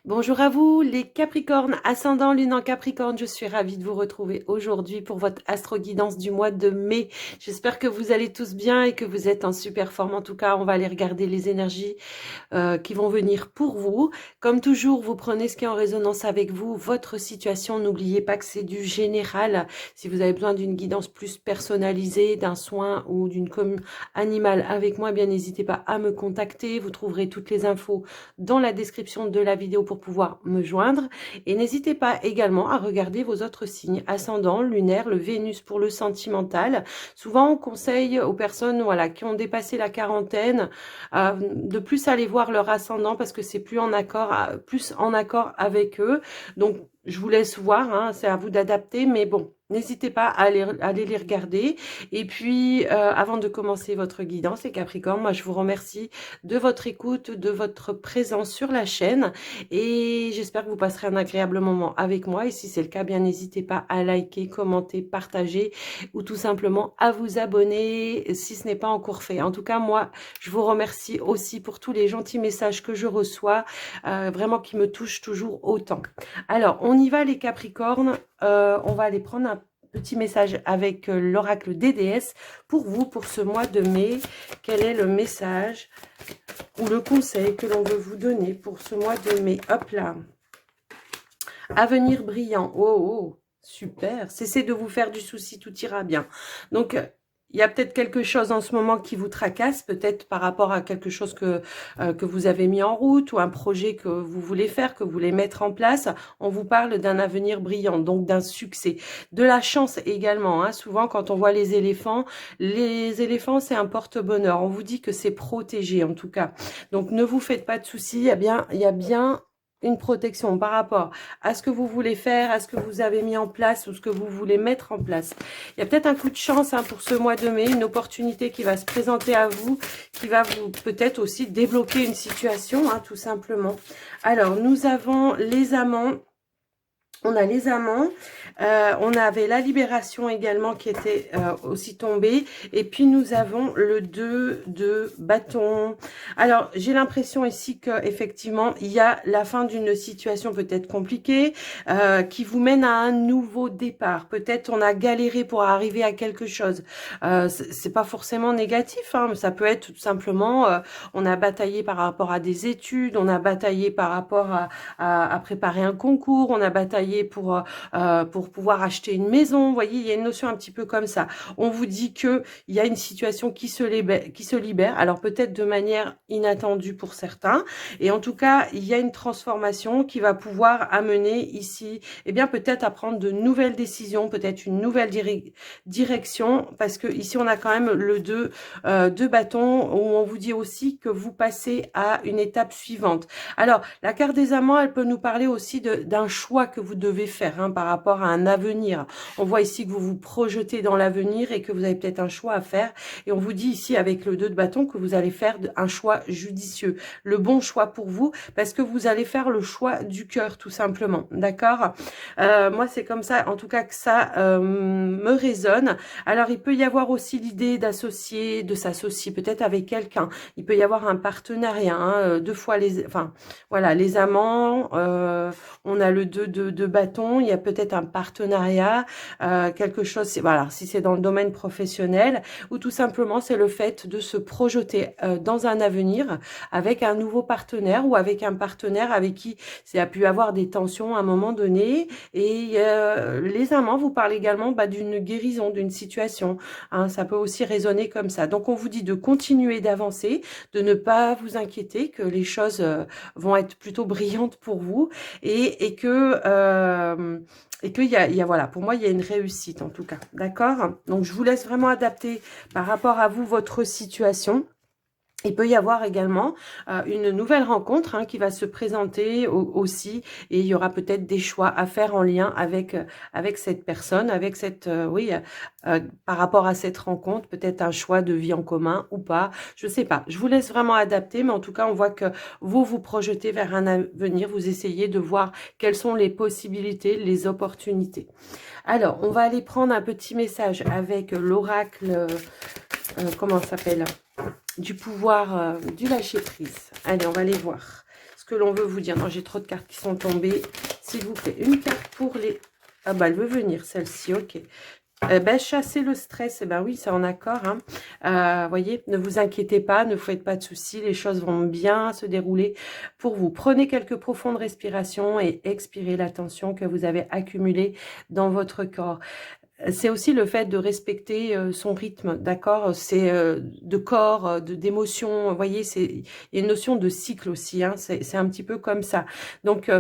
Bonjour à vous les Capricornes, ascendant Lune en Capricorne, je suis ravie de vous retrouver aujourd'hui pour votre astro-guidance du mois de mai. J'espère que vous allez tous bien et que vous êtes en super forme. En tout cas, on va aller regarder les énergies qui vont venir pour vous. Comme toujours, vous prenez ce qui est en résonance avec vous, votre situation. N'oubliez pas que c'est du général. Si vous avez besoin d'une guidance plus personnalisée, d'un soin ou d'une commune animale avec moi, bien n'hésitez pas à me contacter. Vous trouverez toutes les infos dans la description de la vidéo pour pouvoir me joindre. Et n'hésitez pas également à regarder vos autres signes, ascendant, lunaire, le Vénus pour le sentimental. Souvent, on conseille aux personnes qui ont dépassé la quarantaine de plus aller voir leur ascendant parce que c'est plus en accord avec eux. Donc, je vous laisse voir, hein, c'est à vous d'adapter, mais bon, n'hésitez pas à aller les regarder. Et puis, avant de commencer votre guidance, les Capricornes, moi, je vous remercie de votre écoute, de votre présence sur la chaîne. Et j'espère que vous passerez un agréable moment avec moi. Et si c'est le cas, bien, n'hésitez pas à liker, commenter, partager ou tout simplement à vous abonner si ce n'est pas encore fait. En tout cas, moi, je vous remercie aussi pour tous les gentils messages que je reçois, vraiment qui me touchent toujours autant. Alors, on y va les Capricornes, on va aller prendre un petit message avec l'oracle des déesses pour vous, pour ce mois de mai. Quel est le message ou le conseil que l'on veut vous donner pour ce mois de mai? Hop là. Avenir brillant. Oh, super. Cessez de vous faire du souci, tout ira bien. Donc, il y a peut-être quelque chose en ce moment qui vous tracasse, peut-être par rapport à quelque chose que vous avez mis en route ou un projet que vous voulez faire, que vous voulez mettre en place. On vous parle d'un avenir brillant, donc d'un succès. De la chance également. Hein. Souvent, quand on voit les éléphants, c'est un porte-bonheur. On vous dit que c'est protégé en tout cas. Donc, ne vous faites pas de soucis. Il y a bien une protection par rapport à ce que vous voulez faire, à ce que vous avez mis en place ou ce que vous voulez mettre en place. Il y a peut-être un coup de chance pour ce mois de mai, une opportunité qui va se présenter à vous, qui va vous peut-être aussi débloquer une situation, hein, tout simplement. Alors, nous avons les amants. On a les amants, on avait la libération également qui était aussi tombée. Et puis nous avons le 2 de bâton. Alors j'ai l'impression ici qu'effectivement il y a la fin d'une situation peut-être compliquée qui vous mène à un nouveau départ. Peut-être on a galéré pour arriver à quelque chose. C'est pas forcément négatif, hein, mais ça peut être tout simplement on a bataillé par rapport à des études, on a bataillé par rapport à préparer un concours, on a bataillé pour pouvoir acheter une maison. Vous voyez, il y a une notion un petit peu comme ça. On vous dit que il y a une situation qui se libère, alors peut-être de manière inattendue pour certains. Et en tout cas, il y a une transformation qui va pouvoir amener ici, eh bien peut-être à prendre de nouvelles décisions, peut-être une nouvelle direction, parce que ici on a quand même le 2 de bâton, où on vous dit aussi que vous passez à une étape suivante. Alors, la carte des amants, elle peut nous parler aussi d'un choix que vous devez faire hein, par rapport à un avenir. On voit ici que vous vous projetez dans l'avenir et que vous avez peut-être un choix à faire. Et on vous dit ici avec le 2 de bâton que vous allez faire un choix judicieux. Le bon choix pour vous parce que vous allez faire le choix du cœur tout simplement. D'accord moi, c'est comme ça, en tout cas, que ça me résonne. Alors, il peut y avoir aussi l'idée de s'associer peut-être avec quelqu'un. Il peut y avoir un partenariat. Hein, deux fois voilà, les amants, on a le 2 de bâton, il y a peut-être un partenariat, quelque chose, voilà, si c'est dans le domaine professionnel, ou tout simplement c'est le fait de se projeter dans un avenir avec un nouveau partenaire ou avec un partenaire avec qui ça a pu avoir des tensions à un moment donné. Et les amants vous parlent également d'une guérison, d'une situation. Hein, ça peut aussi résonner comme ça. Donc on vous dit de continuer d'avancer, de ne pas vous inquiéter, que les choses vont être plutôt brillantes pour vous et que voilà, pour moi il y a une réussite en tout cas, d'accord. Donc je vous laisse vraiment adapter par rapport à vous votre situation. Il peut y avoir également une nouvelle rencontre hein, qui va se présenter aussi, et il y aura peut-être des choix à faire en lien avec cette personne, avec cette par rapport à cette rencontre, peut-être un choix de vie en commun ou pas, je sais pas. Je vous laisse vraiment adapter, mais en tout cas, on voit que vous vous projetez vers un avenir, vous essayez de voir quelles sont les possibilités, les opportunités. Alors, on va aller prendre un petit message avec l'oracle, comment ça s'appelle ? Du pouvoir du lâcher prise. Allez, on va aller voir. que l'on veut vous dire. Non, j'ai trop de cartes qui sont tombées. S'il vous plaît, une carte pour les... Ah bah, elle veut venir, celle-ci, ok. Chasser le stress, eh ben oui, c'est en accord. Hein. Voyez, ne vous inquiétez pas, ne faites pas de soucis, les choses vont bien se dérouler pour vous. Prenez quelques profondes respirations et expirez la tension que vous avez accumulée dans votre corps. C'est aussi le fait de respecter son rythme, d'accord? C'est de corps, d'émotion. Vous voyez, il y a une notion de cycle aussi. Hein, c'est un petit peu comme ça. Donc,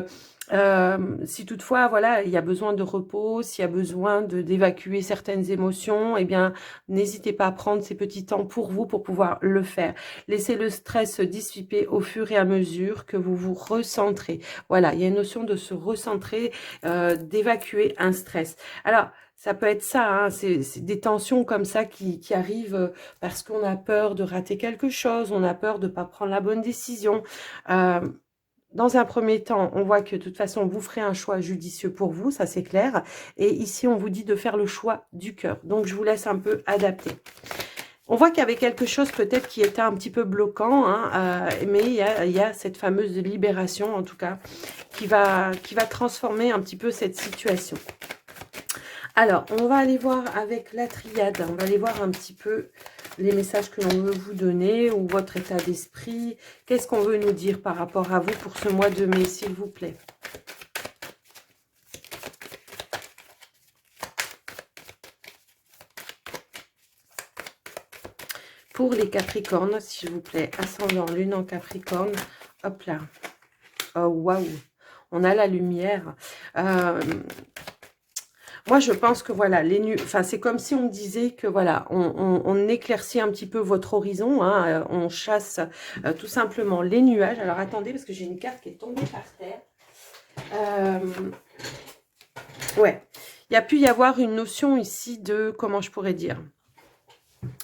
si toutefois, voilà, il y a besoin de repos, s'il y a besoin d'évacuer certaines émotions, eh bien, n'hésitez pas à prendre ces petits temps pour vous pour pouvoir le faire. Laissez le stress se dissiper au fur et à mesure que vous vous recentrez. Voilà, il y a une notion de se recentrer, d'évacuer un stress. Alors, ça peut être ça, hein, c'est des tensions comme ça qui arrivent parce qu'on a peur de rater quelque chose, on a peur de ne pas prendre la bonne décision. Dans un premier temps, on voit que de toute façon, vous ferez un choix judicieux pour vous, ça c'est clair. Et ici, on vous dit de faire le choix du cœur. Donc, je vous laisse un peu adapter. On voit qu'il y avait quelque chose peut-être qui était un petit peu bloquant, hein, mais il y a cette fameuse libération, en tout cas, qui va transformer un petit peu cette situation. Alors, on va aller voir avec la triade, on va aller voir un petit peu les messages que l'on veut vous donner ou votre état d'esprit. Qu'est-ce qu'on veut nous dire par rapport à vous pour ce mois de mai, s'il vous plaît? Pour les Capricornes, s'il vous plaît, ascendant lune en Capricorne, hop là. Oh, waouh, on a la lumière. Moi, je pense que voilà, c'est comme si on disait que voilà, on éclaircit un petit peu votre horizon, hein, on chasse tout simplement les nuages. Alors attendez, parce que j'ai une carte qui est tombée par terre. Ouais, il y a pu y avoir une notion ici de, comment je pourrais dire,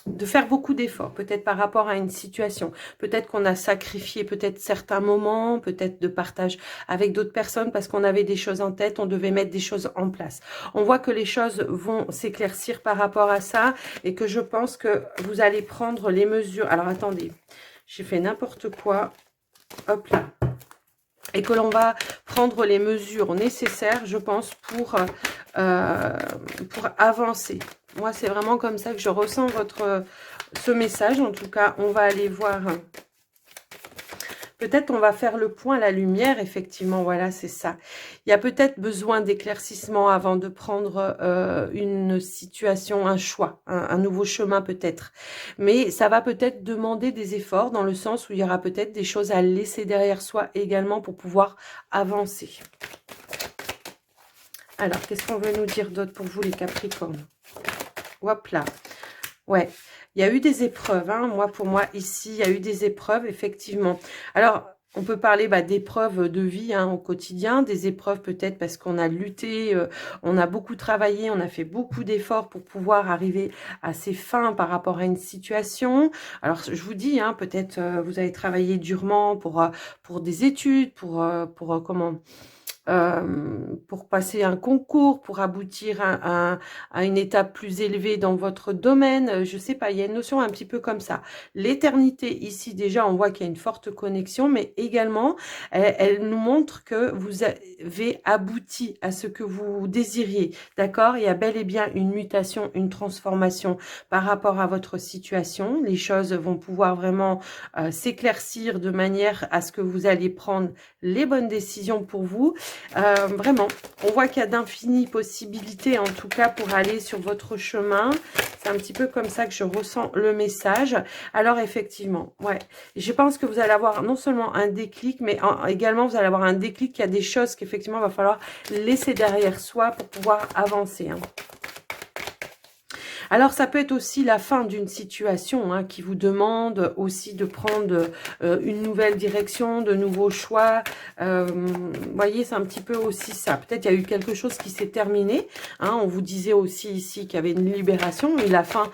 de faire beaucoup d'efforts, peut-être par rapport à une situation. Peut-être qu'on a sacrifié peut-être certains moments, peut-être de partage avec d'autres personnes parce qu'on avait des choses en tête, on devait mettre des choses en place. On voit que les choses vont s'éclaircir par rapport à ça et que je pense que vous allez prendre les mesures. Alors attendez, j'ai fait n'importe quoi. Hop là. Et que l'on va prendre les mesures nécessaires, je pense, pour avancer. Moi, c'est vraiment comme ça que je ressens ce message. En tout cas, on va aller voir. Peut-être on va faire le point à la lumière, effectivement, voilà, c'est ça. Il y a peut-être besoin d'éclaircissement avant de prendre une situation, un choix, un nouveau chemin peut-être. Mais ça va peut-être demander des efforts dans le sens où il y aura peut-être des choses à laisser derrière soi également pour pouvoir avancer. Alors, qu'est-ce qu'on veut nous dire d'autre pour vous les Capricornes? Hop là. Ouais, il y a eu des épreuves, hein. Pour moi, ici, il y a eu des épreuves, effectivement. Alors, on peut parler d'épreuves de vie au quotidien, des épreuves peut-être parce qu'on a lutté, on a beaucoup travaillé, on a fait beaucoup d'efforts pour pouvoir arriver à ses fins par rapport à une situation. Alors, je vous dis, peut-être vous avez travaillé durement pour des études, pour passer un concours, pour aboutir à une étape plus élevée dans votre domaine. Je sais pas, il y a une notion un petit peu comme ça. L'éternité, ici, déjà, on voit qu'il y a une forte connexion, mais également, elle nous montre que vous avez abouti à ce que vous désiriez. D'accord? Il y a bel et bien une mutation, une transformation par rapport à votre situation. Les choses vont pouvoir vraiment s'éclaircir de manière à ce que vous allez prendre les bonnes décisions pour vous. Vraiment, on voit qu'il y a d'infinies possibilités, en tout cas, pour aller sur votre chemin. C'est un petit peu comme ça que je ressens le message. Alors, effectivement, ouais, je pense que vous allez avoir non seulement un déclic, mais également, vous allez avoir un déclic. Il y a des choses qu'effectivement, il va falloir laisser derrière soi pour pouvoir avancer. Alors, ça peut être aussi la fin d'une situation qui vous demande aussi de prendre une nouvelle direction, de nouveaux choix. Vous voyez, c'est un petit peu aussi ça. Peut-être il y a eu quelque chose qui s'est terminé. On vous disait aussi ici qu'il y avait une libération et la fin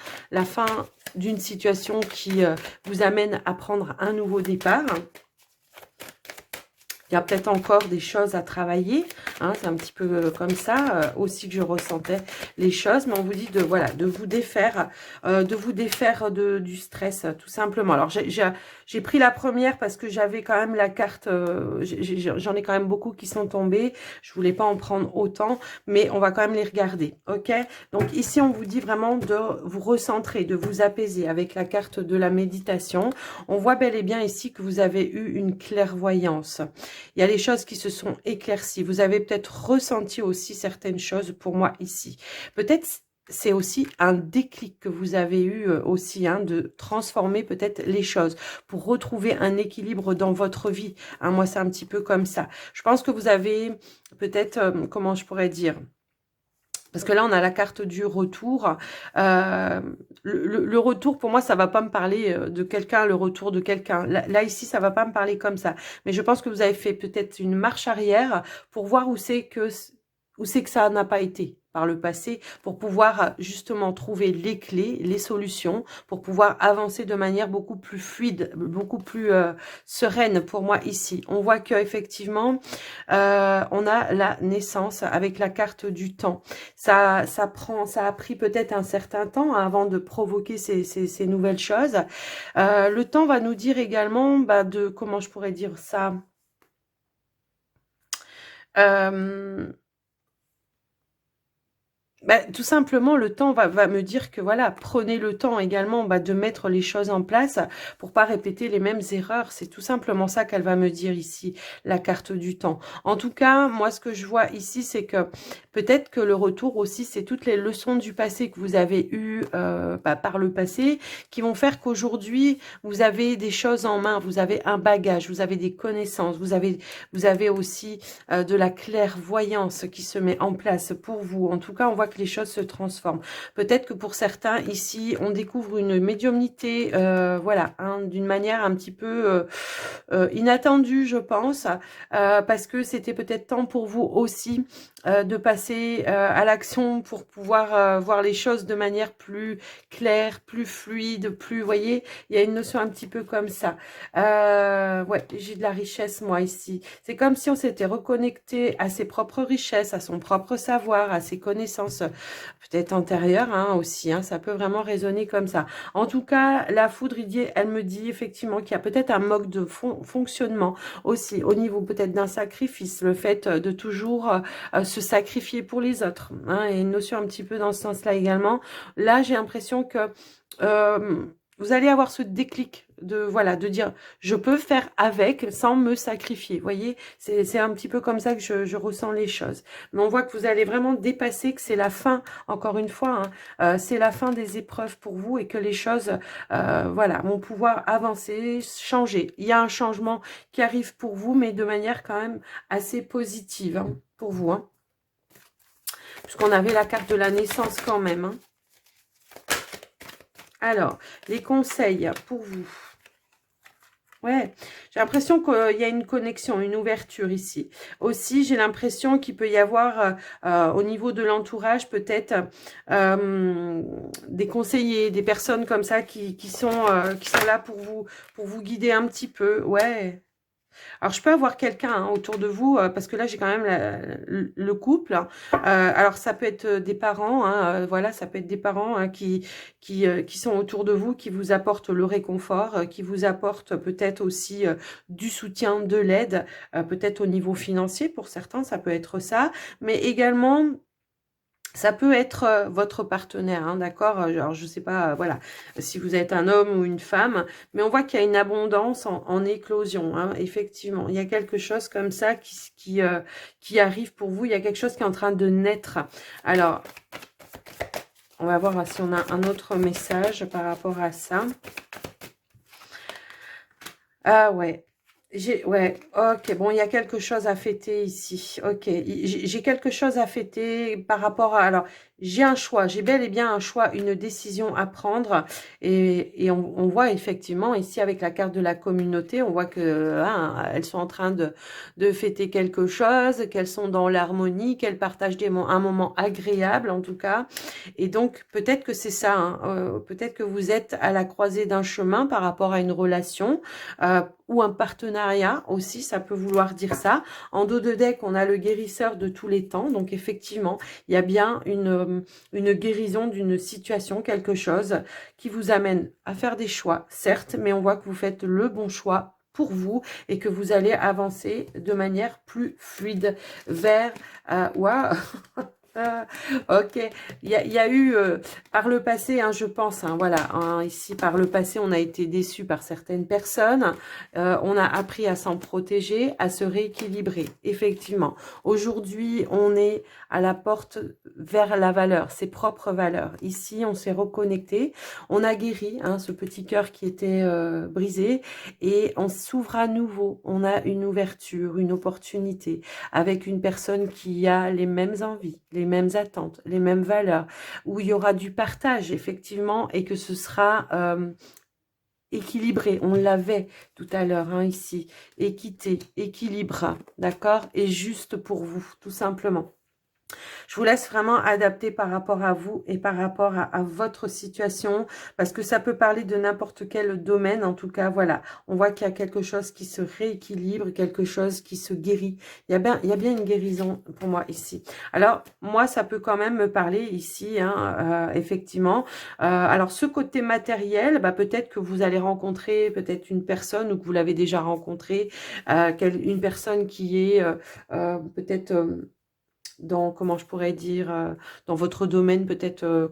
d'une situation qui vous amène à prendre un nouveau départ. Il y a peut-être encore des choses à travailler, hein, c'est un petit peu comme ça aussi que je ressentais les choses, mais on vous dit de voilà, de vous défaire du stress tout simplement. Alors j'ai pris la première parce que j'avais quand même la carte, j'en ai quand même beaucoup qui sont tombés, je voulais pas en prendre autant, mais on va quand même les regarder, ok? Donc ici on vous dit vraiment de vous recentrer, de vous apaiser avec la carte de la méditation. On voit bel et bien ici que vous avez eu une clairvoyance. Il y a les choses qui se sont éclaircies. Vous avez peut-être ressenti aussi certaines choses pour moi ici. Peut-être c'est aussi un déclic que vous avez eu aussi, hein, de transformer peut-être les choses pour retrouver un équilibre dans votre vie. Hein, moi, c'est un petit peu comme ça. Je pense que vous avez peut-être, comment je pourrais dire, parce que là, on a la carte du retour. Le retour, pour moi, ça va pas me parler de quelqu'un, le retour de quelqu'un. Là, ici, ça va pas me parler comme ça. Mais je pense que vous avez fait peut-être une marche arrière pour voir où c'est que ça n'a pas été par le passé, pour pouvoir justement trouver les clés, les solutions, pour pouvoir avancer de manière beaucoup plus fluide, beaucoup plus sereine pour moi ici. On voit que effectivement, on a la naissance avec la carte du temps. Ça a pris peut-être un certain temps avant de provoquer ces nouvelles choses. Le temps va nous dire également de, comment je pourrais dire ça, euh, tout simplement, le temps va me dire que voilà, prenez le temps également de mettre les choses en place pour pas répéter les mêmes erreurs. C'est tout simplement ça qu'elle va me dire ici, la carte du temps. En tout cas, moi, ce que je vois ici, c'est que peut-être que le retour aussi, c'est toutes les leçons du passé que vous avez eues par le passé qui vont faire qu'aujourd'hui, vous avez des choses en main, vous avez un bagage, vous avez des connaissances, vous avez aussi de la clairvoyance qui se met en place pour vous. En tout cas, on voit que les choses se transforment. Peut-être que pour certains, ici, on découvre une médiumnité, voilà, hein, d'une manière un petit peu inattendue, je pense, parce que c'était peut-être temps pour vous aussi de passer à l'action pour pouvoir voir les choses de manière plus claire, plus fluide, plus, vous voyez, il y a une notion un petit peu comme ça. Ouais, j'ai de la richesse, moi, ici. C'est comme si on s'était reconnecté à ses propres richesses, à son propre savoir, à ses connaissances, peut-être antérieures hein, aussi. Hein, ça peut vraiment résonner comme ça. En tout cas, la foudre, elle me dit effectivement qu'il y a peut-être un mode de fonctionnement aussi, au niveau peut-être d'un sacrifice, le fait de toujours se sacrifier pour les autres. Hein, et une notion un petit peu dans ce sens-là également. Là, j'ai l'impression que vous allez avoir ce déclic de voilà de dire je peux faire avec sans me sacrifier. Vous voyez, c'est un petit peu comme ça que je ressens les choses. Mais on voit que vous allez vraiment dépasser, que c'est la fin, encore une fois, hein, c'est la fin des épreuves pour vous et que les choses voilà, vont pouvoir avancer, changer. Il y a un changement qui arrive pour vous, mais de manière quand même assez positive hein, pour vous. Hein. Puisqu'on avait la carte de la naissance quand même. Hein. Alors, les conseils pour vous. Ouais, j'ai l'impression qu'il y a une connexion, une ouverture ici. Aussi, j'ai l'impression qu'il peut y avoir au niveau de l'entourage peut-être des conseillers, des personnes comme ça qui sont là pour vous guider un petit peu. Ouais. Alors, je peux avoir quelqu'un hein, autour de vous, parce que là, j'ai quand même le couple. Hein. Alors, ça peut être des parents, hein, voilà, ça peut être des parents hein, qui sont autour de vous, qui vous apportent le réconfort, qui vous apportent peut-être aussi du soutien, de l'aide, peut-être au niveau financier, pour certains, ça peut être ça, mais également... Ça peut être votre partenaire, hein, d'accord. Alors, je sais pas, voilà, si vous êtes un homme ou une femme, mais on voit qu'il y a une abondance en éclosion, hein, effectivement. Il y a quelque chose comme ça qui arrive pour vous. Il y a quelque chose qui est en train de naître. Alors, on va voir si on a un autre message par rapport à ça. Ah ouais. Ouais, ok, bon, il y a quelque chose à fêter ici. Ok, j'ai quelque chose à fêter par rapport à... Alors, j'ai un choix, j'ai bel et bien un choix, une décision à prendre. Et on voit effectivement ici avec la carte de la communauté, on voit que hein, elles sont en train de fêter quelque chose, qu'elles sont dans l'harmonie, qu'elles partagent un moment agréable en tout cas. Et donc, peut-être que c'est ça, hein, peut-être que vous êtes à la croisée d'un chemin par rapport à une relation. ou un partenariat aussi, ça peut vouloir dire ça. En dos de deck, on a le guérisseur de tous les temps. Donc, effectivement, il y a bien une guérison d'une situation, quelque chose qui vous amène à faire des choix, certes, mais on voit que vous faites le bon choix pour vous et que vous allez avancer de manière plus fluide vers... ouais. Ok, il y a eu par le passé, hein, je pense, hein, voilà, hein, ici par le passé, on a été déçu par certaines personnes, on a appris à s'en protéger, à se rééquilibrer, effectivement. Aujourd'hui, on est à la porte vers la valeur, ses propres valeurs. Ici, on s'est reconnecté, on a guéri hein, ce petit cœur qui était brisé et on s'ouvre à nouveau, on a une ouverture, une opportunité avec une personne qui a les mêmes envies, les mêmes attentes, les mêmes valeurs, où il y aura du partage, effectivement, et que ce sera équilibré. On l'avait tout à l'heure, hein, ici. Équité, équilibre, d'accord? Et juste pour vous, tout simplement. Je vous laisse vraiment adapter par rapport à vous et par rapport à votre situation, parce que ça peut parler de n'importe quel domaine. En tout cas, voilà, on voit qu'il y a quelque chose qui se rééquilibre, quelque chose qui se guérit. Il y a bien une guérison pour moi ici. Alors, moi, ça peut quand même me parler ici, hein, effectivement. Alors, ce côté matériel, bah, peut-être que vous allez rencontrer peut-être une personne ou que vous l'avez déjà rencontrée, une personne qui est peut-être... dans, comment je pourrais dire, dans votre domaine peut-être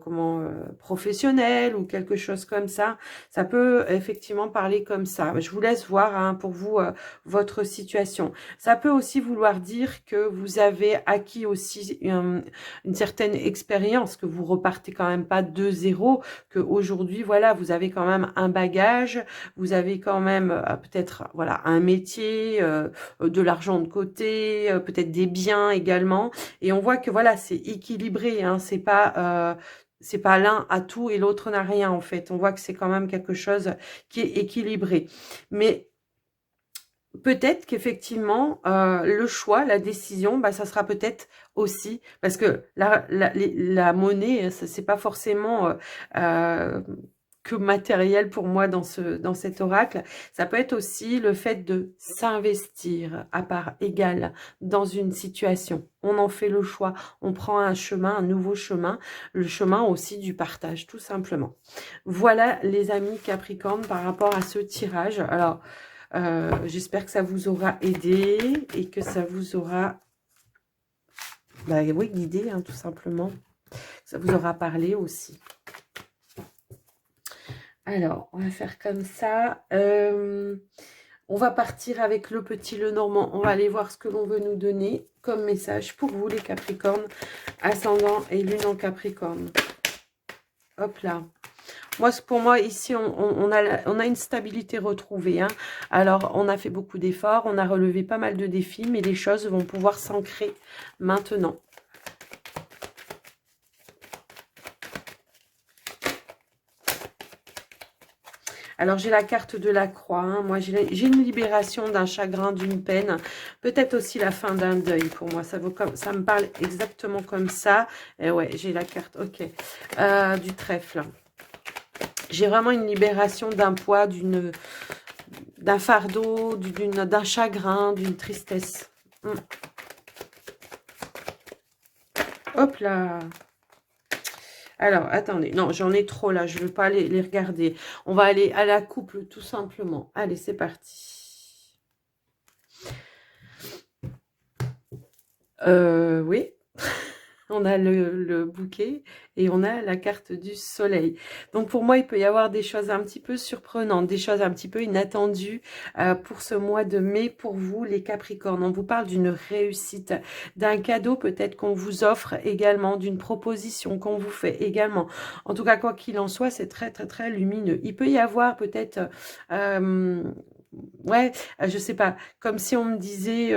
professionnel ou quelque chose comme ça. Ça peut effectivement parler comme ça. Je vous laisse voir hein, pour vous votre situation. Ça peut aussi vouloir dire que vous avez acquis aussi une certaine expérience, que vous repartez quand même pas de zéro, que aujourd'hui voilà, vous avez quand même un bagage, vous avez quand même peut-être voilà un métier, de l'argent de côté, peut-être des biens également. Et on voit que voilà, c'est équilibré, hein, c'est pas l'un a tout et l'autre n'a rien en fait. On voit que c'est quand même quelque chose qui est équilibré. Mais peut-être qu'effectivement, le choix, la décision, bah, ça sera peut-être aussi, parce que la monnaie, c'est pas forcément que matériel pour moi dans cet oracle. Ça peut être aussi le fait de s'investir à part égale dans une situation. On en fait le choix, on prend un chemin, un nouveau chemin, le chemin aussi du partage, tout simplement. Voilà les amis Capricorne par rapport à ce tirage. Alors, j'espère que ça vous aura aidé et que ça vous aura bah, oui, guidé, hein, tout simplement. Ça vous aura parlé aussi. Alors, on va faire comme ça. On va partir avec le petit Lenormand. On va aller voir ce que l'on veut nous donner comme message pour vous, les Capricornes, ascendant et lune en Capricorne. Hop là. Moi, pour moi, ici, on a une stabilité retrouvée. Hein. Alors, on a fait beaucoup d'efforts, on a relevé pas mal de défis, mais les choses vont pouvoir s'ancrer maintenant. Alors, j'ai la carte de la croix. Hein. Moi, j'ai une libération d'un chagrin, d'une peine. Peut-être aussi la fin d'un deuil pour moi. Ça me parle exactement comme ça. Et ouais, j'ai la carte, ok. Du trèfle. J'ai vraiment une libération d'un poids, d'un fardeau, d'un chagrin, d'une tristesse. Hop là. Alors, attendez. Non, j'en ai trop là. Je ne veux pas les regarder. On va aller à la couple tout simplement. Allez, c'est parti. Oui. On a le bouquet et on a la carte du soleil. Donc, pour moi, il peut y avoir des choses un petit peu surprenantes, des choses un petit peu inattendues pour ce mois de mai pour vous, les Capricornes. On vous parle d'une réussite, d'un cadeau peut-être qu'on vous offre également, d'une proposition qu'on vous fait également. En tout cas, quoi qu'il en soit, c'est très, très, très lumineux. Il peut y avoir peut-être... ouais, je sais pas, comme si on me disait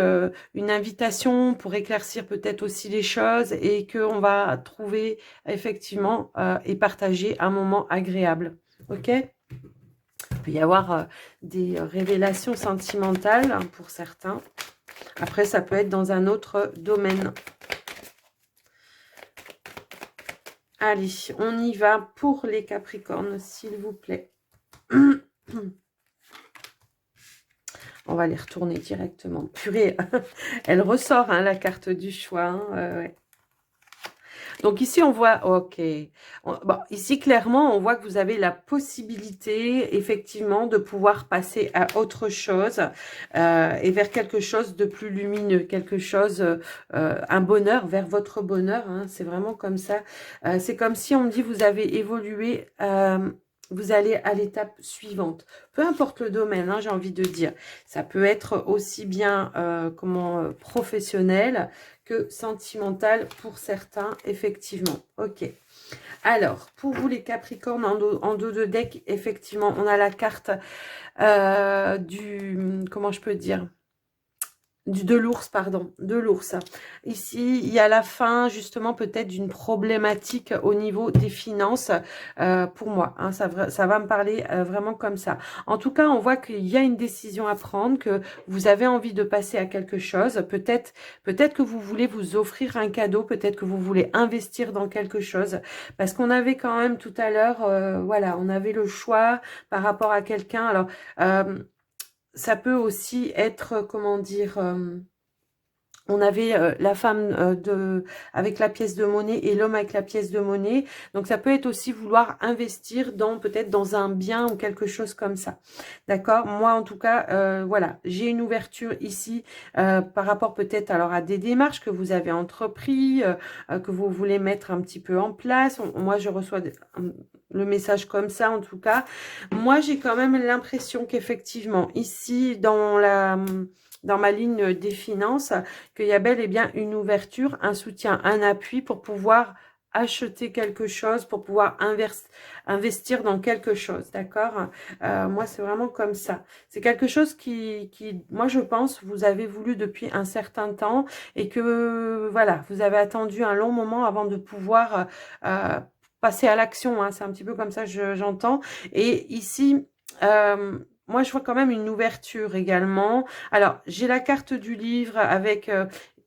une invitation pour éclaircir peut-être aussi les choses et qu'on va trouver effectivement et partager un moment agréable. Ok ? Il peut y avoir des révélations sentimentales hein, pour certains. Après, ça peut être dans un autre domaine. Allez, on y va pour les Capricornes, s'il vous plaît. On va les retourner directement. Purée, elle ressort, hein, la carte du choix. Hein, ouais. Donc ici, on voit, ok, bon, ici clairement, on voit que vous avez la possibilité effectivement de pouvoir passer à autre chose et vers quelque chose de plus lumineux, quelque chose, un bonheur, vers votre bonheur, hein, c'est vraiment comme ça. C'est comme si on me dit vous avez évolué, vous allez à l'étape suivante. Peu importe le domaine, hein, j'ai envie de dire. Ça peut être aussi bien professionnel que sentimental pour certains, effectivement. Ok. Alors, pour vous les Capricornes, en dos de deck, effectivement, on a la carte comment je peux dire, de l'ours, pardon, de l'ours. Ici, il y a la fin, justement, peut-être d'une problématique au niveau des finances, pour moi. Hein, ça va me parler vraiment comme ça. En tout cas, on voit qu'il y a une décision à prendre, que vous avez envie de passer à quelque chose. Peut-être que vous voulez vous offrir un cadeau, peut-être que vous voulez investir dans quelque chose. Parce qu'on avait quand même tout à l'heure, voilà, on avait le choix par rapport à quelqu'un. Alors, ça peut aussi être, comment dire, on avait la femme avec la pièce de monnaie et l'homme avec la pièce de monnaie. Donc, ça peut être aussi vouloir investir peut-être dans un bien ou quelque chose comme ça. D'accord? Moi, en tout cas, voilà, j'ai une ouverture ici par rapport peut-être alors à des démarches que vous avez entrepris, que vous voulez mettre un petit peu en place. Moi, je reçois le message comme ça, en tout cas. Moi, j'ai quand même l'impression qu'effectivement, ici, dans ma ligne des finances, qu'il y a bel et bien une ouverture, un soutien, un appui pour pouvoir acheter quelque chose, pour pouvoir investir dans quelque chose, d'accord? Moi, c'est vraiment comme ça. C'est quelque chose qui, moi, je pense, vous avez voulu depuis un certain temps et que, voilà, vous avez attendu un long moment avant de pouvoir passer à l'action. Hein. C'est un petit peu comme ça que j'entends. Et ici... moi, je vois quand même une ouverture également. Alors, j'ai la carte du livre avec...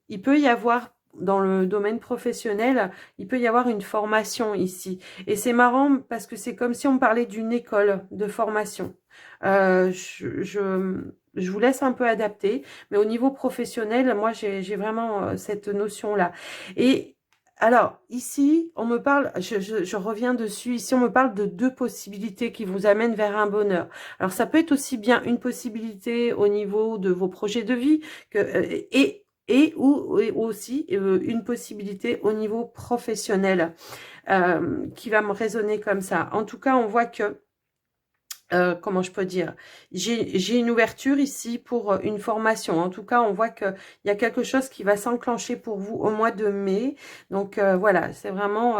il peut y avoir, dans le domaine professionnel, il peut y avoir une formation ici. Et c'est marrant parce que c'est comme si on me parlait d'une école de formation. Je vous laisse un peu adapter. Mais au niveau professionnel, moi, j'ai vraiment cette notion-là. Et... alors, ici, on me parle, je reviens dessus, ici, on me parle de deux possibilités qui vous amènent vers un bonheur. Alors, ça peut être aussi bien une possibilité au niveau de vos projets de vie ou aussi une possibilité au niveau professionnel qui va me résonner comme ça. En tout cas, on voit que comment je peux dire, j'ai une ouverture ici pour une formation. En tout cas, on voit qu'il y a quelque chose qui va s'enclencher pour vous au mois de mai. Donc voilà, c'est vraiment...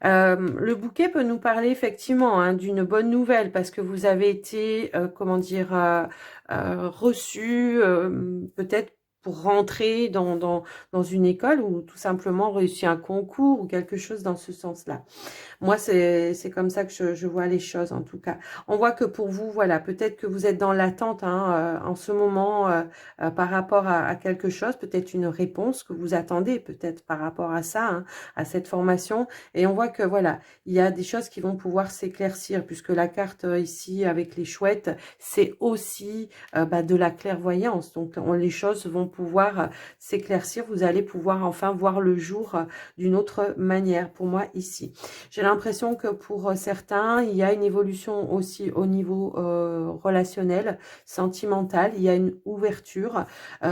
le bouquet peut nous parler effectivement hein, d'une bonne nouvelle parce que vous avez été, comment dire, reçu peut-être pour rentrer dans une école ou tout simplement réussir un concours ou quelque chose dans ce sens-là. Moi, c'est comme ça que je vois les choses, en tout cas. On voit que pour vous, voilà, peut-être que vous êtes dans l'attente hein, en ce moment par rapport à quelque chose, peut-être une réponse que vous attendez, peut-être par rapport à ça, hein, à cette formation. Et on voit que, voilà, il y a des choses qui vont pouvoir s'éclaircir, puisque la carte ici, avec les chouettes, c'est aussi de la clairvoyance. Donc, les choses vont pouvoir s'éclaircir. Vous allez pouvoir enfin voir le jour d'une autre manière, pour moi, ici. J'ai l'impression que pour certains, il y a une évolution aussi au niveau relationnel, sentimental. Il y a une ouverture.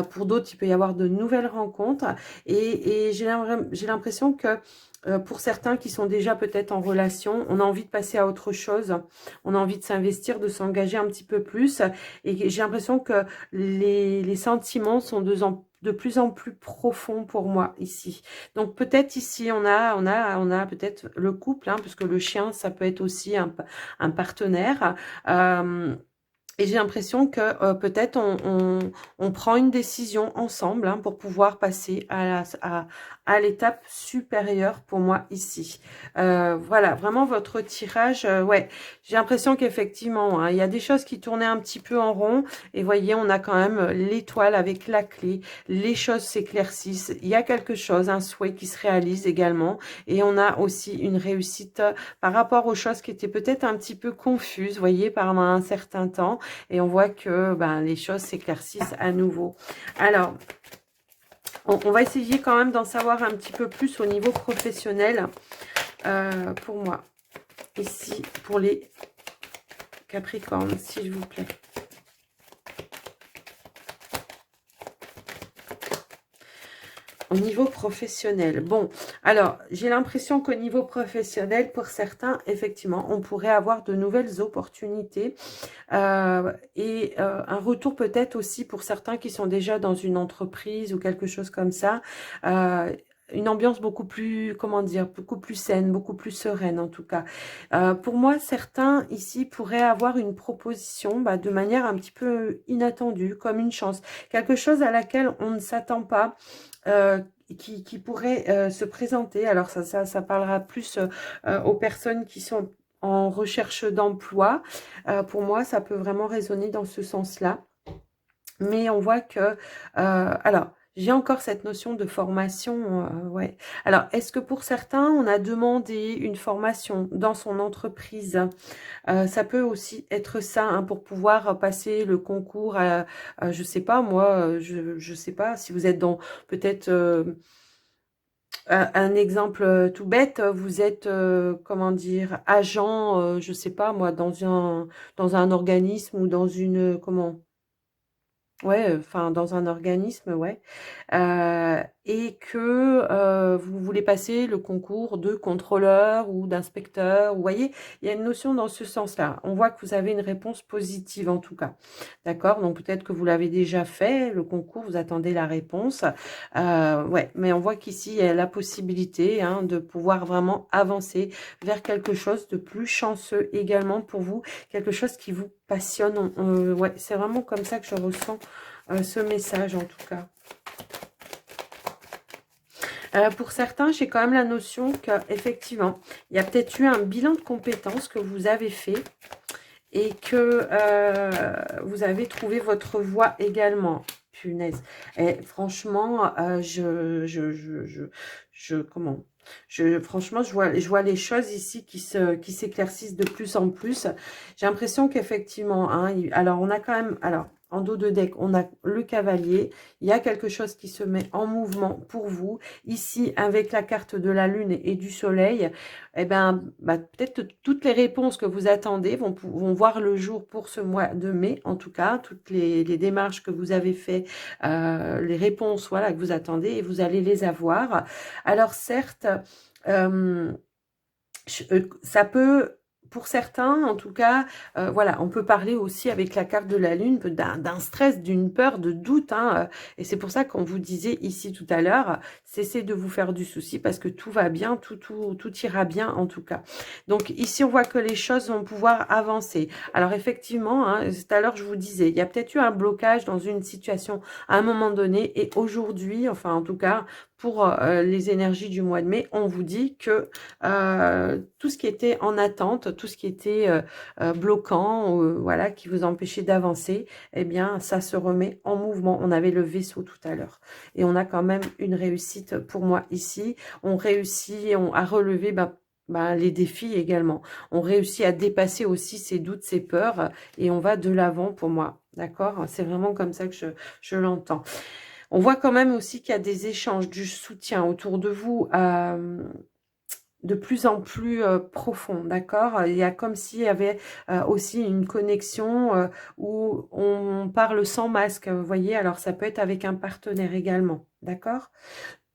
Pour d'autres, il peut y avoir de nouvelles rencontres. Et j'ai l'impression que pour certains qui sont déjà peut-être en relation, on a envie de passer à autre chose. On a envie de s'investir, de s'engager un petit peu plus. Et j'ai l'impression que les sentiments sont de plus en plus profonds pour moi ici. Donc peut-être ici on a peut-être le couple, hein, puisque le chien ça peut être aussi un partenaire. Et j'ai l'impression que peut-être on prend une décision ensemble hein, pour pouvoir passer à l'étape supérieure pour moi ici. Voilà, vraiment votre tirage, ouais, j'ai l'impression qu'effectivement, hein, il y a des choses qui tournaient un petit peu en rond. Et voyez, on a quand même l'étoile avec la clé. Les choses s'éclaircissent. Il y a quelque chose, un souhait qui se réalise également. Et on a aussi une réussite par rapport aux choses qui étaient peut-être un petit peu confuses, voyez, pendant un certain temps. et on voit que ben, les choses s'éclaircissent à nouveau. Alors, on va essayer quand même d'en savoir un petit peu plus au niveau professionnel pour moi. Ici, pour les Capricornes, s'il vous plaît. Au niveau professionnel. Bon, alors, j'ai l'impression qu'au niveau professionnel, pour certains, effectivement, on pourrait avoir de nouvelles opportunités et un retour peut-être aussi pour certains qui sont déjà dans une entreprise ou quelque chose comme ça. Une ambiance beaucoup plus, comment dire, beaucoup plus saine, beaucoup plus sereine en tout cas. Pour moi, certains ici pourraient avoir une proposition de manière un petit peu inattendue, comme une chance. Quelque chose à laquelle on ne s'attend pas. Qui pourrait se présenter. Alors ça parlera plus aux personnes qui sont en recherche d'emploi. Pour moi, ça peut vraiment résonner dans ce sens-là. Mais on voit que... alors, j'ai encore cette notion de formation. Ouais. Alors, est-ce que pour certains, on a demandé une formation dans son entreprise? Ça peut aussi être ça, hein, pour pouvoir passer le concours je sais pas, moi, je sais pas, si vous êtes dans peut-être... un exemple tout bête, vous êtes, comment dire, agent, je sais pas moi, dans un organisme ou dans une, comment... Ouais, enfin dans un organisme, ouais. Et que vous voulez passer le concours de contrôleur ou d'inspecteur. Vous voyez, il y a une notion dans ce sens-là. On voit que vous avez une réponse positive en tout cas. D'accord? Donc peut-être que vous l'avez déjà fait, le concours, vous attendez la réponse. Ouais, mais on voit qu'ici, il y a la possibilité, hein, de pouvoir vraiment avancer vers quelque chose de plus chanceux également pour vous, quelque chose qui vous passionne. Ouais, c'est vraiment comme ça que je ressens ce message en tout cas. Pour certains, j'ai quand même la notion qu'effectivement, il y a peut-être eu un bilan de compétences que vous avez fait et que vous avez trouvé votre voie également. Punaise. Et franchement, franchement, je vois les choses ici qui s'éclaircissent de plus en plus. J'ai l'impression qu'effectivement, hein, alors on a quand même, alors en dos de deck, on a le cavalier. Il y a quelque chose qui se met en mouvement pour vous. Ici, avec la carte de la lune et du soleil, eh ben, peut-être toutes les réponses que vous attendez vont voir le jour pour ce mois de mai, en tout cas, toutes les démarches que vous avez fait, les réponses, voilà, que vous attendez, et vous allez les avoir. Alors certes, ça peut, pour certains, en tout cas, voilà, on peut parler aussi avec la carte de la lune d'un stress, d'une peur, de doute, hein, et c'est pour ça qu'on vous disait ici tout à l'heure, cessez de vous faire du souci parce que tout va bien, tout ira bien en tout cas. Donc ici, on voit que les choses vont pouvoir avancer. Alors effectivement, hein, tout à l'heure, je vous disais, il y a peut-être eu un blocage dans une situation à un moment donné, et aujourd'hui, enfin en tout cas, pour les énergies du mois de mai, on vous dit que tout ce qui était en attente, tout ce qui était bloquant, voilà, qui vous empêchait d'avancer, eh bien, ça se remet en mouvement. On avait le vaisseau tout à l'heure. Et on a quand même une réussite pour moi ici. On réussit à relever les défis également. On réussit à dépasser aussi ses doutes, ses peurs, et on va de l'avant pour moi. D'accord? C'est vraiment comme ça que je l'entends. On voit quand même aussi qu'il y a des échanges, du soutien autour de vous de plus en plus profond, d'accord? Il y a comme s'il y avait aussi une connexion où on parle sans masque, vous voyez? Alors ça peut être avec un partenaire également, d'accord?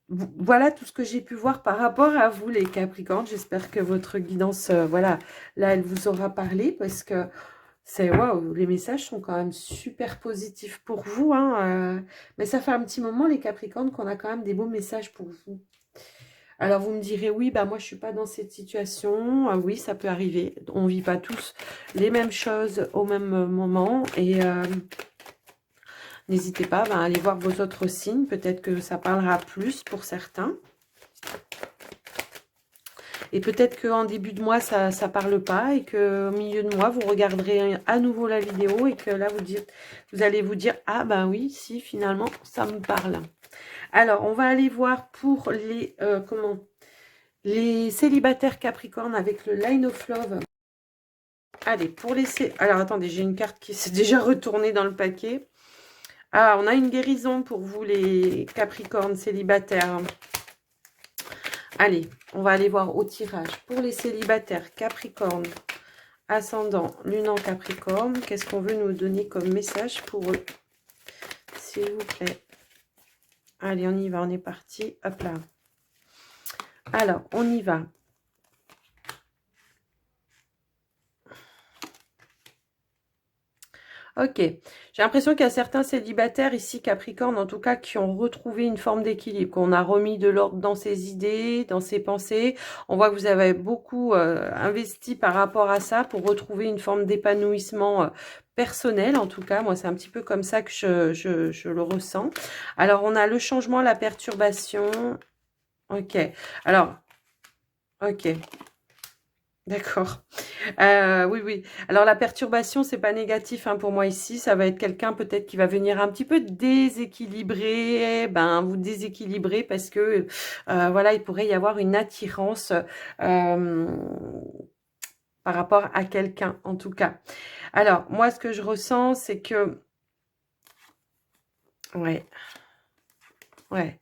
Voilà tout ce que j'ai pu voir par rapport à vous les Capricornes. J'espère que votre guidance, voilà, là elle vous aura parlé, parce que c'est waouh, les messages sont quand même super positifs pour vous, hein, mais ça fait un petit moment les Capricornes qu'on a quand même des beaux messages pour vous. Alors vous me direz, oui, moi je suis pas dans cette situation. Oui, ça peut arriver. On vit pas tous les mêmes choses au même moment. Et n'hésitez pas à aller voir vos autres signes. Peut-être que ça parlera plus pour certains. Et peut-être qu'en début de mois, ça ne parle pas. Et qu'au milieu de mois, vous regarderez à nouveau la vidéo. Et que là, vous allez vous dire, ah oui, si, finalement, ça me parle. Alors, on va aller voir pour les célibataires Capricorne avec le Line of Love. Allez, pour laisser... Alors, attendez, j'ai une carte qui s'est déjà retournée dans le paquet. Ah, on a une guérison pour vous, les Capricornes célibataires. Allez, on va aller voir au tirage. Pour les célibataires, Capricorne, ascendant, lune en Capricorne, qu'est-ce qu'on veut nous donner comme message pour eux? S'il vous plaît. Allez, on y va, on est parti. Hop là. Alors, on y va. Ok, j'ai l'impression qu'il y a certains célibataires ici, Capricorne, en tout cas, qui ont retrouvé une forme d'équilibre, qu'on a remis de l'ordre dans ses idées, dans ses pensées. On voit que vous avez beaucoup investi par rapport à ça pour retrouver une forme d'épanouissement personnel, en tout cas. Moi, c'est un petit peu comme ça que je le ressens. Alors, on a le changement, la perturbation. Ok, alors, ok. D'accord. Oui, oui. Alors, la perturbation, c'est pas négatif hein, pour moi ici. Ça va être quelqu'un peut-être qui va venir un petit peu déséquilibrer, ben, vous déséquilibrer parce que, voilà, il pourrait y avoir une attirance par rapport à quelqu'un, en tout cas. Alors, moi, ce que je ressens, c'est que... Ouais, ouais.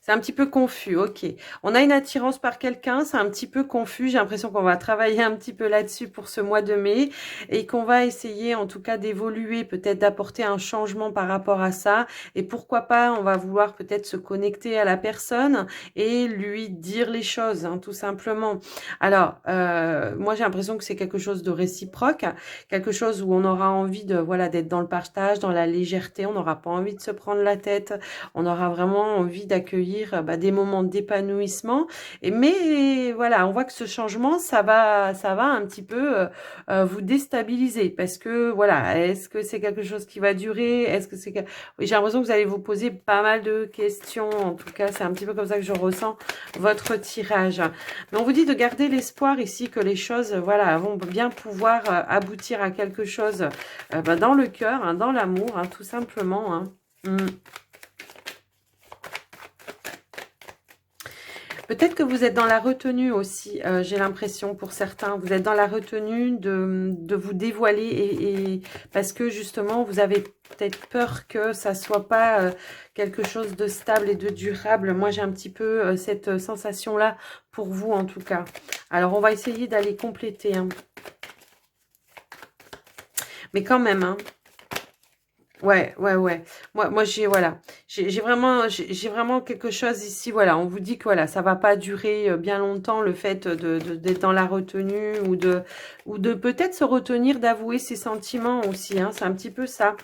C'est un petit peu confus, ok. On a une attirance par quelqu'un, c'est un petit peu confus. J'ai l'impression qu'on va travailler un petit peu là-dessus pour ce mois de mai et qu'on va essayer en tout cas d'évoluer, peut-être d'apporter un changement par rapport à ça. Et pourquoi pas, on va vouloir peut-être se connecter à la personne et lui dire les choses, hein, tout simplement. Alors, moi j'ai l'impression que c'est quelque chose de réciproque, quelque chose où on aura envie de, voilà, d'être dans le partage, dans la légèreté. On n'aura pas envie de se prendre la tête. On aura vraiment envie d'accueillir des moments d'épanouissement. Mais voilà, on voit que ce changement, ça va un petit peu vous déstabiliser. Parce que voilà, est-ce que c'est quelque chose qui va durer? Est-ce que c'est que... Oui, j'ai l'impression que vous allez vous poser pas mal de questions. En tout cas, c'est un petit peu comme ça que je ressens votre tirage. Mais on vous dit de garder l'espoir ici que les choses, voilà, vont bien pouvoir aboutir à quelque chose dans le cœur, hein, dans l'amour, hein, tout simplement. Hein. Peut-être que vous êtes dans la retenue aussi, j'ai l'impression pour certains. Vous êtes dans la retenue de vous dévoiler et parce que justement, vous avez peut-être peur que ça soit pas quelque chose de stable et de durable. Moi, j'ai un petit peu cette sensation-là pour vous en tout cas. Alors, on va essayer d'aller compléter. Hein. Mais quand même, hein. Ouais, ouais, ouais. Moi, voilà, j'ai vraiment quelque chose ici. Voilà, on vous dit que voilà, ça va pas durer bien longtemps le fait d'être dans la retenue ou de peut-être se retenir d'avouer ses sentiments aussi. Hein, c'est un petit peu ça.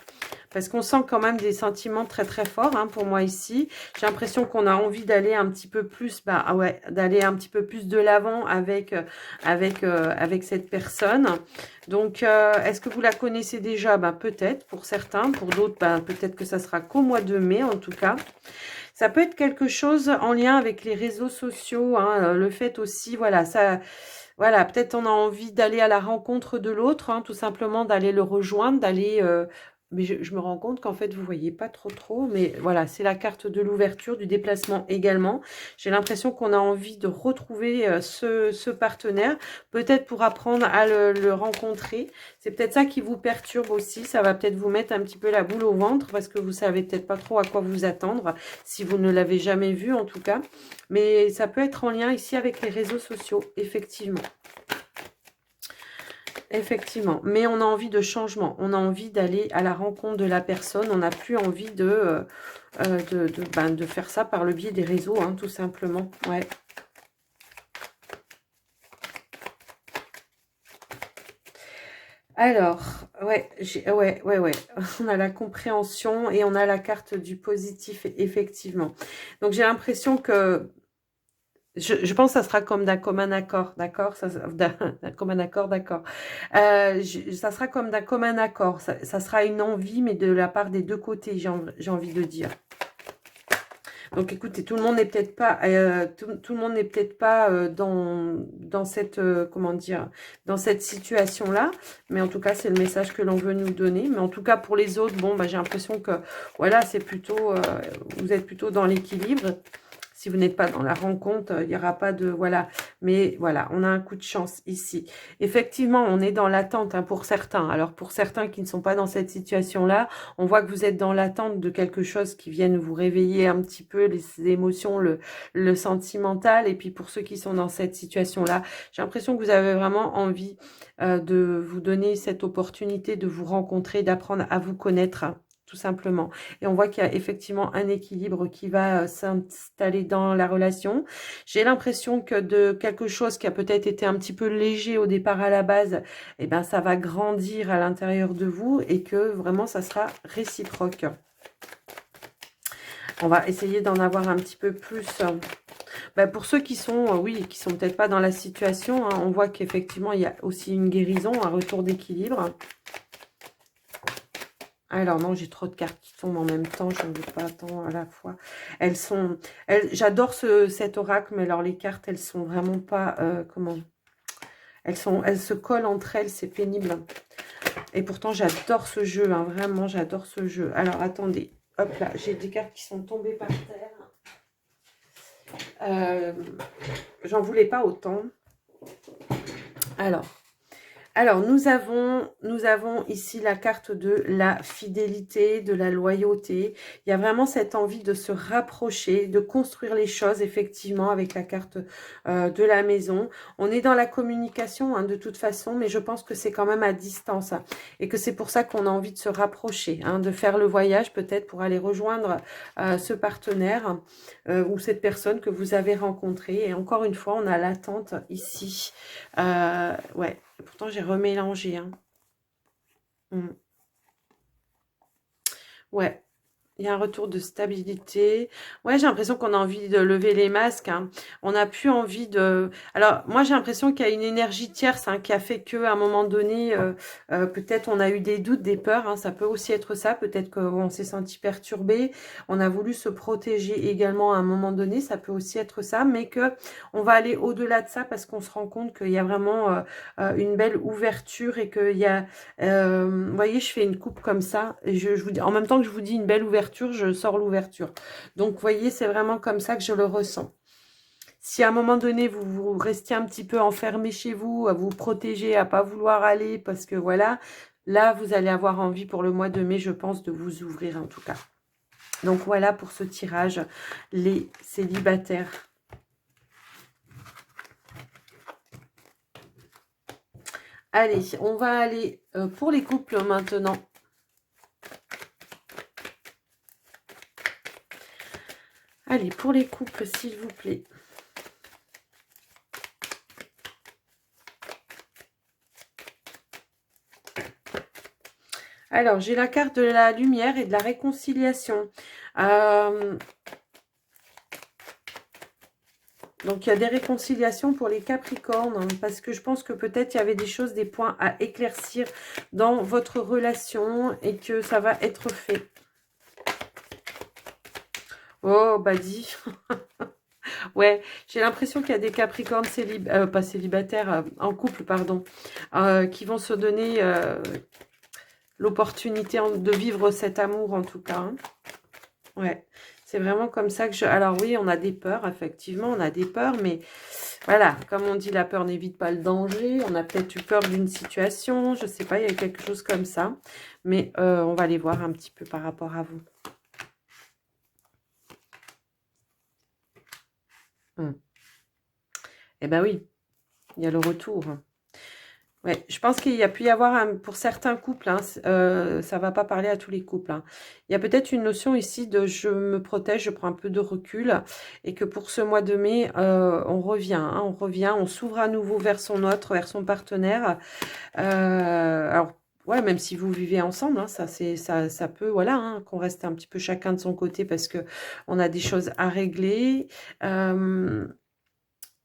Parce qu'on sent quand même des sentiments très très forts hein, pour moi ici. J'ai l'impression qu'on a envie d'aller un petit peu plus, d'aller un petit peu plus de l'avant avec cette personne. Donc, est-ce que vous la connaissez déjà? Peut-être pour certains, pour d'autres, peut-être que ça sera qu'au mois de mai en tout cas. Ça peut être quelque chose en lien avec les réseaux sociaux, hein, le fait aussi, voilà, ça... Voilà, peut-être on a envie d'aller à la rencontre de l'autre, hein, tout simplement d'aller le rejoindre, d'aller... mais je me rends compte qu'en fait, vous voyez pas trop. Mais voilà, c'est la carte de l'ouverture, du déplacement également. J'ai l'impression qu'on a envie de retrouver ce partenaire, peut-être pour apprendre à le rencontrer. C'est peut-être ça qui vous perturbe aussi. Ça va peut-être vous mettre un petit peu la boule au ventre parce que vous savez peut-être pas trop à quoi vous attendre, si vous ne l'avez jamais vu en tout cas. Mais ça peut être en lien ici avec les réseaux sociaux, effectivement. Effectivement, mais on a envie de changement, on a envie d'aller à la rencontre de la personne, on n'a plus envie de faire ça par le biais des réseaux, hein, tout simplement. Ouais. Alors, ouais, ouais. On a la compréhension et on a la carte du positif, effectivement. Donc, j'ai l'impression que je pense que ça sera comme d'un commun accord, d'accord? D'un commun accord, d'accord. Ça sera comme d'un commun accord. Ça sera une envie, mais de la part des deux côtés, j'ai envie de dire. Donc, écoutez, tout le monde n'est peut-être pas, tout le monde n'est peut-être pas dans cette, comment dire, dans cette situation-là. Mais en tout cas, c'est le message que l'on veut nous donner. Mais en tout cas, pour les autres, bon, j'ai l'impression que, voilà, c'est plutôt, vous êtes plutôt dans l'équilibre. Si vous n'êtes pas dans la rencontre, il n'y aura pas de... Voilà. Mais voilà, on a un coup de chance ici. Effectivement, on est dans l'attente, hein, pour certains. Alors, pour certains qui ne sont pas dans cette situation-là, on voit que vous êtes dans l'attente de quelque chose qui vienne vous réveiller un petit peu les émotions, le sentimental. Et puis, pour ceux qui sont dans cette situation-là, j'ai l'impression que vous avez vraiment envie de vous donner cette opportunité de vous rencontrer, d'apprendre à vous connaître, hein, tout simplement. Et on voit qu'il y a effectivement un équilibre qui va s'installer dans la relation. J'ai l'impression que de quelque chose qui a peut-être été un petit peu léger au départ à la base, eh ben ça va grandir à l'intérieur de vous et que vraiment ça sera réciproque. On va essayer d'en avoir un petit peu plus. Ben pour ceux qui sont, oui, qui sont peut-être pas dans la situation, hein, on voit qu'effectivement il y a aussi une guérison, un retour d'équilibre. Alors non, j'ai trop de cartes qui tombent en même temps, je ne veux pas tant à la fois. Elles sont, j'adore cet oracle, mais alors les cartes, elles sont vraiment pas, comment, elles se collent entre elles, c'est pénible. Et pourtant, j'adore ce jeu, hein, vraiment, j'adore ce jeu. Alors attendez, hop là, j'ai des cartes qui sont tombées par terre. J'en voulais pas autant. Alors, nous avons ici la carte de la fidélité, de la loyauté. Il y a vraiment cette envie de se rapprocher, de construire les choses, effectivement, avec la carte de la maison. On est dans la communication, hein, de toute façon, mais je pense que c'est quand même à distance. Hein, et que c'est pour ça qu'on a envie de se rapprocher, hein, de faire le voyage peut-être pour aller rejoindre ce partenaire ou cette personne que vous avez rencontrée. Et encore une fois, on a l'attente ici. Ouais. Pourtant, j'ai remélangé. Hein. Ouais. Il y a un retour de stabilité. Ouais, j'ai l'impression qu'on a envie de lever les masques. Hein. On n'a plus envie de... Alors, moi, j'ai l'impression qu'il y a une énergie tierce, hein, qui a fait qu'à un moment donné, peut-être on a eu des doutes, des peurs. Hein, ça peut aussi être ça. Peut-être qu'on s'est senti perturbé. On a voulu se protéger également à un moment donné. Ça peut aussi être ça. Mais que on va aller au-delà de ça parce qu'on se rend compte qu'il y a vraiment une belle ouverture et qu'il y a... vous voyez, je fais une coupe comme ça. Et je vous dis, en même temps que je vous dis une belle ouverture, je sors l'ouverture. Donc, vous voyez, c'est vraiment comme ça que je le ressens. Si à un moment donné, vous restiez un petit peu enfermé chez vous, à vous protéger, à pas vouloir aller, parce que voilà, là, vous allez avoir envie pour le mois de mai, je pense, de vous ouvrir en tout cas. Donc, voilà pour ce tirage, les célibataires. Allez, on va aller pour les couples maintenant. Allez, pour les couples, s'il vous plaît. Alors, j'ai la carte de la lumière et de la réconciliation. Donc, il y a des réconciliations pour les Capricornes, hein, parce que je pense que peut-être il y avait des choses, des points à éclaircir dans votre relation et que ça va être fait. Oh, bah dis. Ouais, j'ai l'impression qu'il y a des Capricornes pas célibataires, en couple, pardon, qui vont se donner l'opportunité de vivre cet amour, en tout cas. Hein. Ouais, c'est vraiment comme ça que je... Alors oui, on a des peurs, effectivement, on a des peurs, mais voilà, comme on dit, la peur n'évite pas le danger. On a peut-être eu peur d'une situation, je sais pas, il y a quelque chose comme ça. Mais on va aller voir un petit peu par rapport à vous. Eh ben oui, il y a le retour. Ouais, je pense qu'il y a pu y avoir, pour certains couples, hein, ça va pas parler à tous les couples. Hein. Il y a peut-être une notion ici de je me protège, je prends un peu de recul. Et que pour ce mois de mai, on revient, hein, on s'ouvre à nouveau vers son autre, vers son partenaire. Alors, ouais, même si vous vivez ensemble, hein, ça peut, voilà, hein, qu'on reste un petit peu chacun de son côté parce que on a des choses à régler.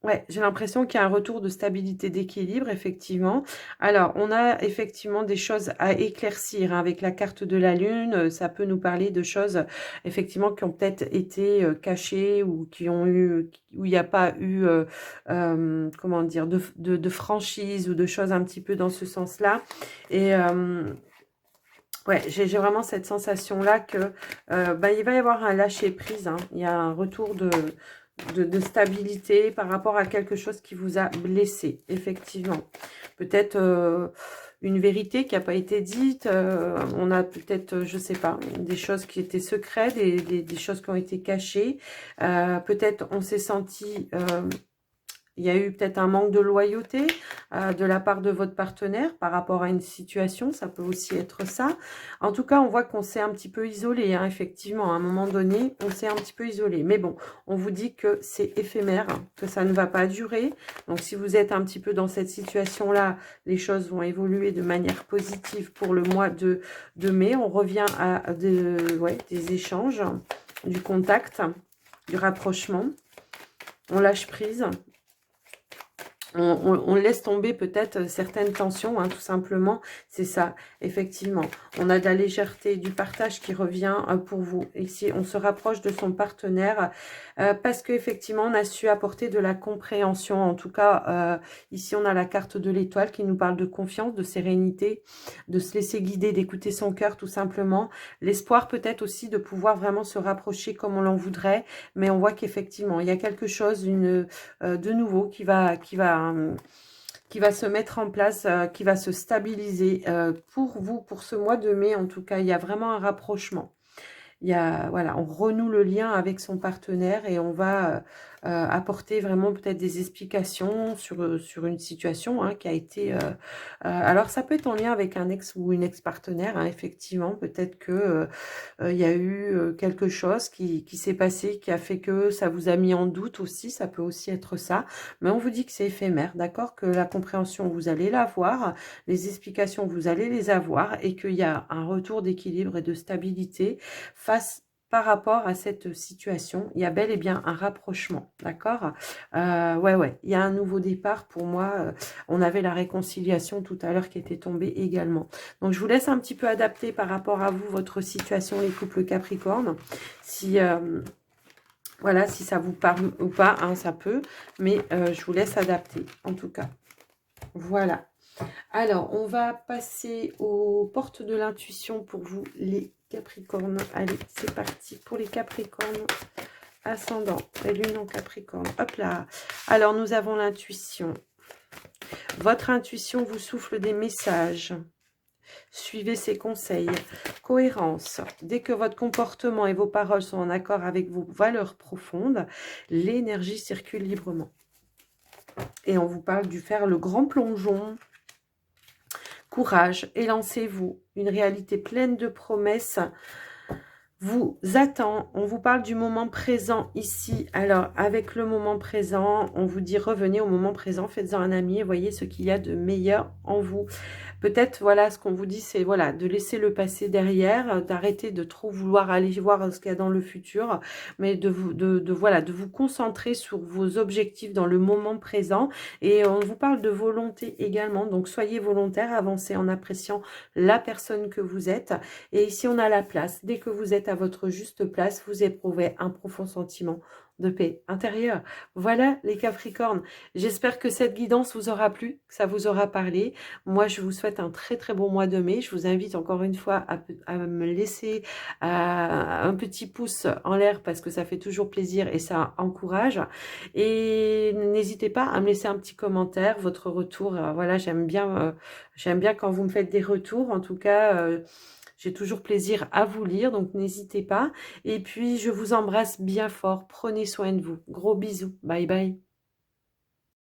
Ouais, j'ai l'impression qu'il y a un retour de stabilité, d'équilibre, effectivement. Alors, on a effectivement des choses à éclaircir, hein, avec la carte de la Lune. Ça peut nous parler de choses, effectivement, qui ont peut-être été cachées ou qui ont eu, où il n'y a pas eu, comment dire, de franchise ou de choses un petit peu dans ce sens-là. Et... ouais, j'ai vraiment cette sensation-là que bah, il va y avoir un lâcher-prise. Hein. Il y a un retour de stabilité par rapport à quelque chose qui vous a blessé, effectivement. Peut-être une vérité qui n'a pas été dite, on a peut-être, je sais pas, des choses qui étaient secrètes, des choses qui ont été cachées. Peut-être on s'est senti... il y a eu peut-être un manque de loyauté de la part de votre partenaire par rapport à une situation. Ça peut aussi être ça. En tout cas, on voit qu'on s'est un petit peu isolé. Hein, effectivement, à un moment donné, on s'est un petit peu isolé. Mais bon, on vous dit que c'est éphémère, que ça ne va pas durer. Donc, si vous êtes un petit peu dans cette situation-là, les choses vont évoluer de manière positive pour le mois de mai. On revient à des échanges, du contact, du rapprochement. On lâche prise. On laisse tomber peut-être certaines tensions, hein, tout simplement. C'est ça, effectivement. On a de la légèreté, du partage qui revient pour vous. Ici, on se rapproche de son partenaire parce qu'effectivement, on a su apporter de la compréhension. En tout cas, ici, on a la carte de l'étoile qui nous parle de confiance, de sérénité, de se laisser guider, d'écouter son cœur, tout simplement. L'espoir peut-être aussi de pouvoir vraiment se rapprocher comme on l'en voudrait. Mais on voit qu'effectivement, il y a quelque chose de nouveau qui va se mettre en place, qui va se stabiliser pour vous, pour ce mois de mai. En tout cas, il y a vraiment un rapprochement. Il y a, voilà, on renoue le lien avec son partenaire et on va apporter vraiment peut-être des explications sur une situation hein, qui a été... alors, ça peut être en lien avec un ex ou une ex-partenaire, hein, effectivement. Peut-être que il y a eu quelque chose qui s'est passé, qui a fait que ça vous a mis en doute aussi. Ça peut aussi être ça. Mais on vous dit que c'est éphémère, d'accord? Que la compréhension, vous allez l'avoir. Les explications, vous allez les avoir. Et qu'il y a un retour d'équilibre et de stabilité par rapport à cette situation. Il y a bel et bien un rapprochement, d'accord? Ouais, il y a un nouveau départ pour moi. On avait la réconciliation tout à l'heure qui était tombée également. Donc, je vous laisse un petit peu adapter par rapport à vous, votre situation, les couples Capricorne. Si... voilà, si ça vous parle ou pas, hein, ça peut. Mais je vous laisse adapter, en tout cas. Voilà. Alors, on va passer aux portes de l'intuition pour vous, les Capricornes. Allez, c'est parti pour les Capricornes. Ascendant et lune en Capricorne. Hop là. Alors, nous avons l'intuition. Votre intuition vous souffle des messages. Suivez ses conseils. Cohérence. Dès que votre comportement et vos paroles sont en accord avec vos valeurs profondes, l'énergie circule librement. Et on vous parle du faire le grand plongeon. Courage, élancez-vous. Une réalité pleine de promesses vous attend. On vous parle du moment présent ici. Alors, avec le moment présent, on vous dit revenez au moment présent, faites-en un ami et voyez ce qu'il y a de meilleur en vous. Peut-être, voilà, ce qu'on vous dit, c'est voilà, de laisser le passé derrière, d'arrêter de trop vouloir aller voir ce qu'il y a dans le futur, mais de vous concentrer sur vos objectifs dans le moment présent. Et on vous parle de volonté également, donc soyez volontaire, avancez en appréciant la personne que vous êtes. Et ici, on a la place. Dès que vous êtes à votre juste place, vous éprouvez un profond sentiment de paix intérieure. Voilà les Capricornes. J'espère que cette guidance vous aura plu, que ça vous aura parlé. Moi, je vous souhaite un très très bon mois de mai. Je vous invite encore une fois à me laisser un petit pouce en l'air parce que ça fait toujours plaisir et ça encourage. Et n'hésitez pas à me laisser un petit commentaire, votre retour. Voilà, j'aime bien quand vous me faites des retours. En tout cas, j'ai toujours plaisir à vous lire, donc n'hésitez pas. Et puis, je vous embrasse bien fort. Prenez soin de vous. Gros bisous. Bye bye.